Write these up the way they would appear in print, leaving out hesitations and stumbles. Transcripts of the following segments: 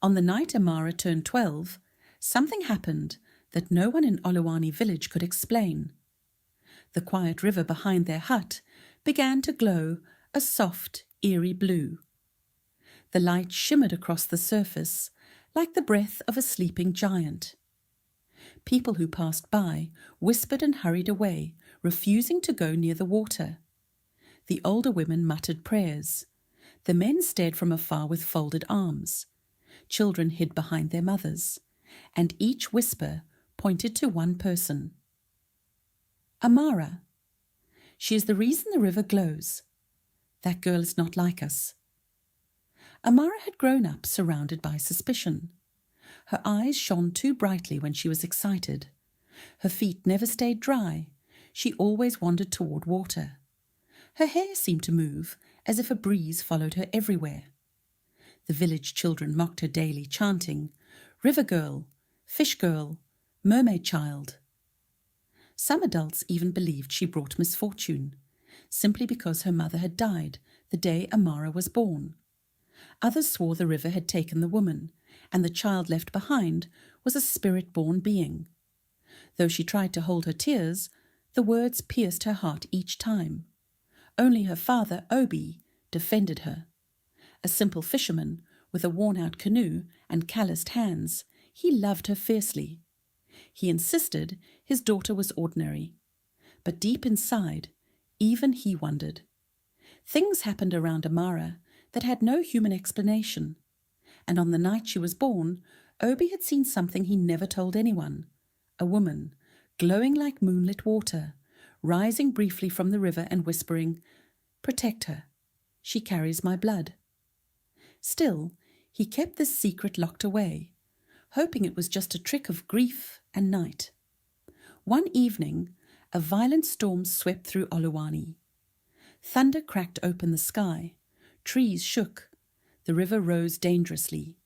On the night Amara turned 12, something happened that no one in Oluwani village could explain. The quiet river behind their hut began to glow a soft, eerie blue. The light shimmered across the surface like the breath of a sleeping giant. People who passed by whispered and hurried away, refusing to go near the water. The older women muttered prayers. The men stared from afar with folded arms. Children hid behind their mothers, and each whisper pointed to one person. Amara. She is the reason the river glows. That girl is not like us. Amara had grown up surrounded by suspicion. Her eyes shone too brightly when she was excited. Her feet never stayed dry. She always wandered toward water. Her hair seemed to move as if a breeze followed her everywhere. The village children mocked her daily, chanting, "River girl, fish girl, mermaid child." Some adults even believed she brought misfortune, simply because her mother had died the day Amara was born. Others swore the river had taken the woman, and the child left behind was a spirit-born being. Though she tried to hold her tears, the words pierced her heart each time. Only her father, Obi, defended her. A simple fisherman with a worn-out canoe and calloused hands, he loved her fiercely. He insisted his daughter was ordinary. But deep inside, even he wondered. Things happened around Amara that had no human explanation. And on the night she was born, Obi had seen something he never told anyone. A woman, glowing like moonlit water, rising briefly from the river and whispering, "Protect her. She carries my blood." Still, he kept this secret locked away, hoping it was just a trick of grief and night. One evening, a violent storm swept through Oluwani. Thunder cracked open the sky. Trees shook. The river rose dangerously.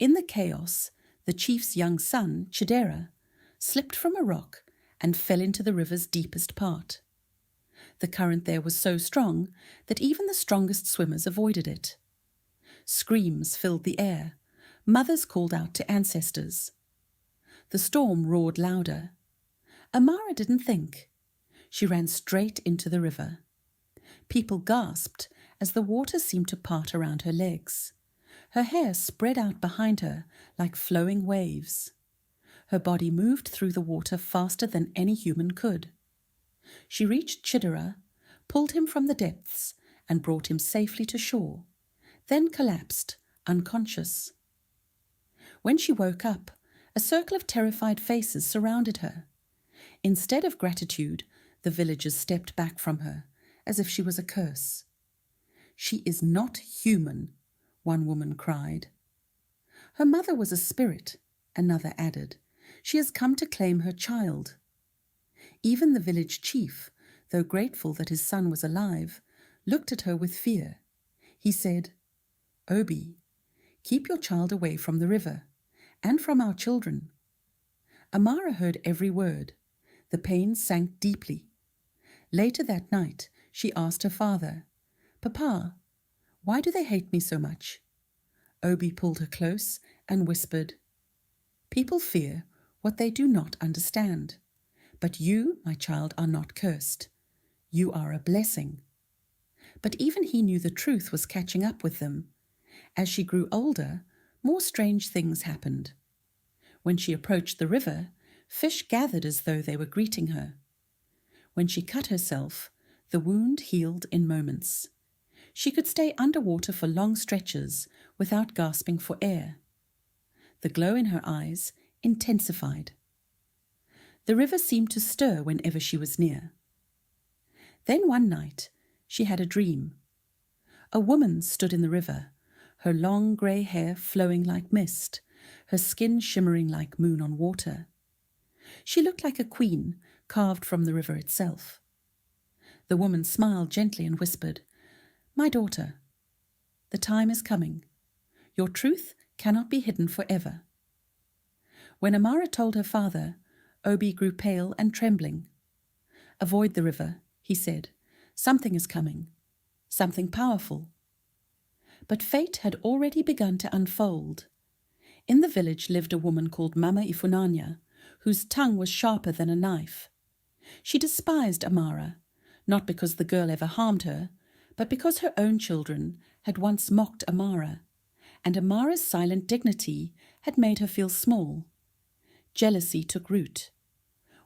In the chaos, the chief's young son, Chidera, slipped from a rock and fell into the river's deepest part. The current there was so strong that even the strongest swimmers avoided it. Screams filled the air. Mothers called out to ancestors. The storm roared louder. Amara didn't think. She ran straight into the river. People gasped as the water seemed to part around her legs. Her hair spread out behind her like flowing waves. Her body moved through the water faster than any human could. She reached Chidera, pulled him from the depths, and brought him safely to shore, then collapsed, unconscious. When she woke up, a circle of terrified faces surrounded her. Instead of gratitude, the villagers stepped back from her, as if she was a curse. "She is not human," one woman cried. "Her mother was a spirit," another added. "She has come to claim her child." Even the village chief, though grateful that his son was alive, looked at her with fear. He said, "Obi, keep your child away from the river, and from our children." Amara heard every word. The pain sank deeply. Later that night, she asked her father, "Papa, why do they hate me so much?" Obi pulled her close and whispered, "People fear what they do not understand. But you, my child, are not cursed. You are a blessing." But even he knew the truth was catching up with them. As she grew older, more strange things happened. When she approached the river, fish gathered as though they were greeting her. When she cut herself, the wound healed in moments. She could stay underwater for long stretches without gasping for air. The glow in her eyes intensified. The river seemed to stir whenever she was near. Then one night, she had a dream. A woman stood in the river, her long grey hair flowing like mist, her skin shimmering like moon on water. She looked like a queen carved from the river itself. The woman smiled gently and whispered, "My daughter, the time is coming. Your truth cannot be hidden forever." When Amara told her father, Obi grew pale and trembling. "Avoid the river," he said. "Something is coming. Something powerful." But fate had already begun to unfold. In the village lived a woman called Mama Ifunanya, whose tongue was sharper than a knife. She despised Amara, not because the girl ever harmed her, but because her own children had once mocked Amara, and Amara's silent dignity had made her feel small. Jealousy took root.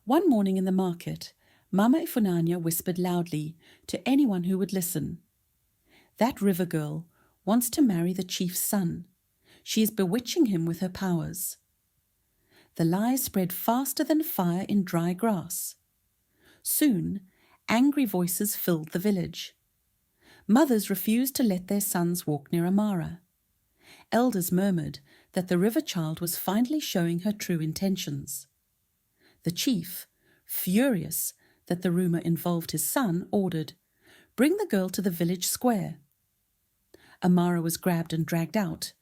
One morning in the market, Mama Ifunanya whispered loudly to anyone who would listen, "That river girl wants to marry the chief's son. She is bewitching him with her powers." The lie spread faster than fire in dry grass. Soon, angry voices filled the village. Mothers refused to let their sons walk near Amara. Elders murmured that the river child was finally showing her true intentions. The chief, furious that the rumor involved his son, ordered, "Bring the girl to the village square." Amara was grabbed and dragged out.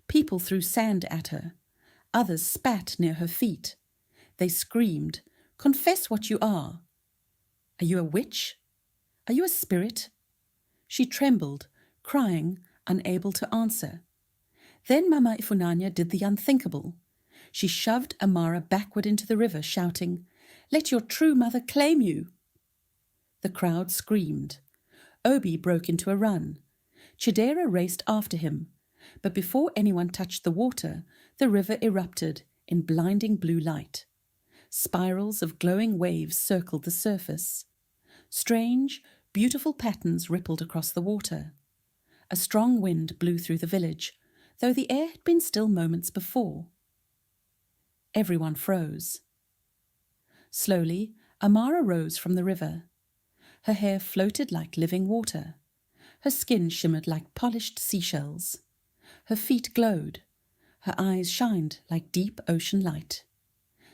People threw sand at her. Others spat near her feet. They screamed, "Confess what you are. Are you a witch? Are you a spirit?" She trembled, crying, unable to answer. Then Mama Ifunanya did the unthinkable. She shoved Amara backward into the river, shouting, "Let your true mother claim you." The crowd screamed. Obi broke into a run. Chidera raced after him, but before anyone touched the water, the river erupted in blinding blue light. Spirals of glowing waves circled the surface. Strange, beautiful patterns rippled across the water. A strong wind blew through the village, though the air had been still moments before. Everyone froze. Slowly, Amara rose from the river. Her hair floated like living water. Her skin shimmered like polished seashells. Her feet glowed. Her eyes shined like deep ocean light.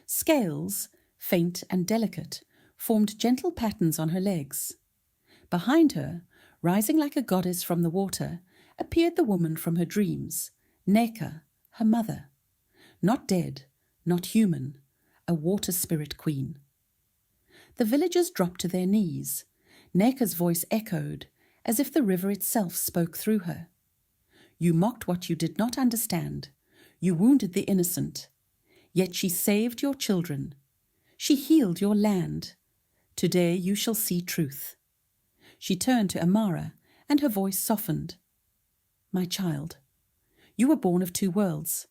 Scales, faint and delicate, formed gentle patterns on her legs. Behind her, rising like a goddess from the water, appeared the woman from her dreams, Neka, her mother. Not dead, not human, a water spirit queen. The villagers dropped to their knees. Neka's voice echoed, as if the river itself spoke through her. "You mocked what you did not understand. You wounded the innocent. Yet she saved your children. She healed your land. Today you shall see truth." She turned to Amara, and her voice softened. "My child, you were born of two worlds.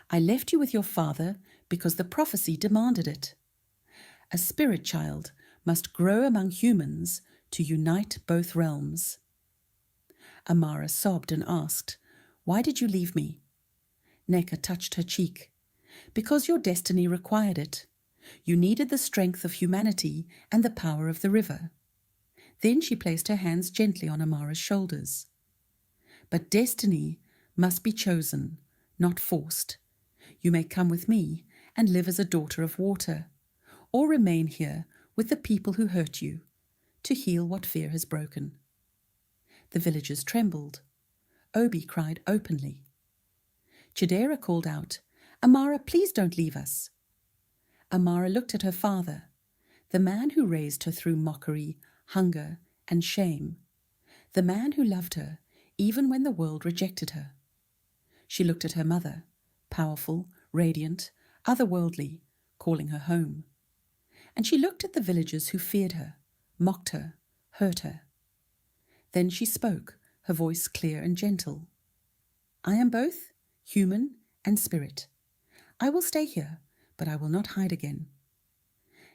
I left you with your father because the prophecy demanded it. A spirit child must grow among humans to unite both realms." Amara sobbed and asked, "Why did you leave me?" Neka touched her cheek. "Because your destiny required it. You needed the strength of humanity and the power of the river." Then she placed her hands gently on Amara's shoulders. "But destiny must be chosen, not forced. You may come with me and live as a daughter of water, or remain here with the people who hurt you, to heal what fear has broken." The villagers trembled. Obi cried openly. Chidera called out, "Amara, please don't leave us." Amara looked at her father, the man who raised her through mockery, hunger, and shame, the man who loved her even when the world rejected her. She looked at her mother, powerful, radiant, otherworldly, calling her home. And she looked at the villagers who feared her, mocked her, hurt her. Then she spoke, her voice clear and gentle. "I am both human and spirit. I will stay here, but I will not hide again."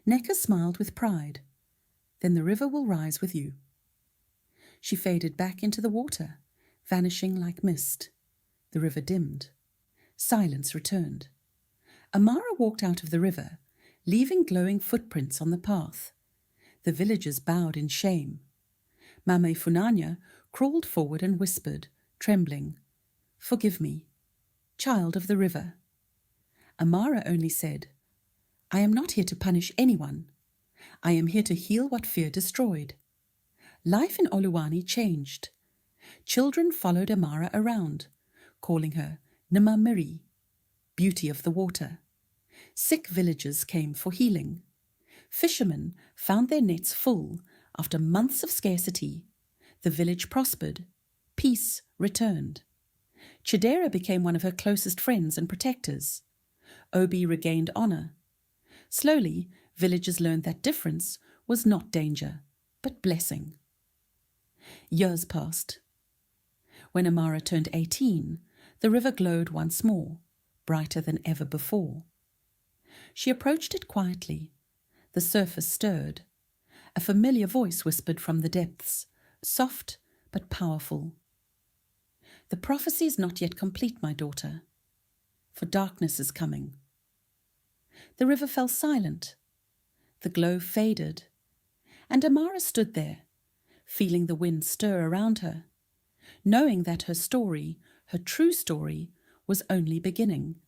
Neka smiled with pride. "Then the river will rise with you." She faded back into the water, vanishing like mist. The river dimmed. Silence returned. Amara walked out of the river, leaving glowing footprints on the path. The villagers bowed in shame. Mama Ifunanya crawled forward and whispered, trembling, "Forgive me, child of the river." Amara only said, "I am not here to punish anyone. I am here to heal what fear destroyed." Life in Oluwani changed. Children followed Amara around, calling her Namamiri, beauty of the water. Sick villagers came for healing. Fishermen found their nets full after months of scarcity. The village prospered. Peace returned. Chidera became one of her closest friends and protectors. Obi regained honour. Slowly, villagers learned that difference was not danger, but blessing. Years passed. When Amara turned 18, the river glowed once more, brighter than ever before. She approached it quietly. The surface stirred. A familiar voice whispered from the depths, soft but powerful. "The prophecy is not yet complete, my daughter, for darkness is coming." The river fell silent. The glow faded, and Amara stood there, feeling the wind stir around her, knowing that her story, her true story, was only beginning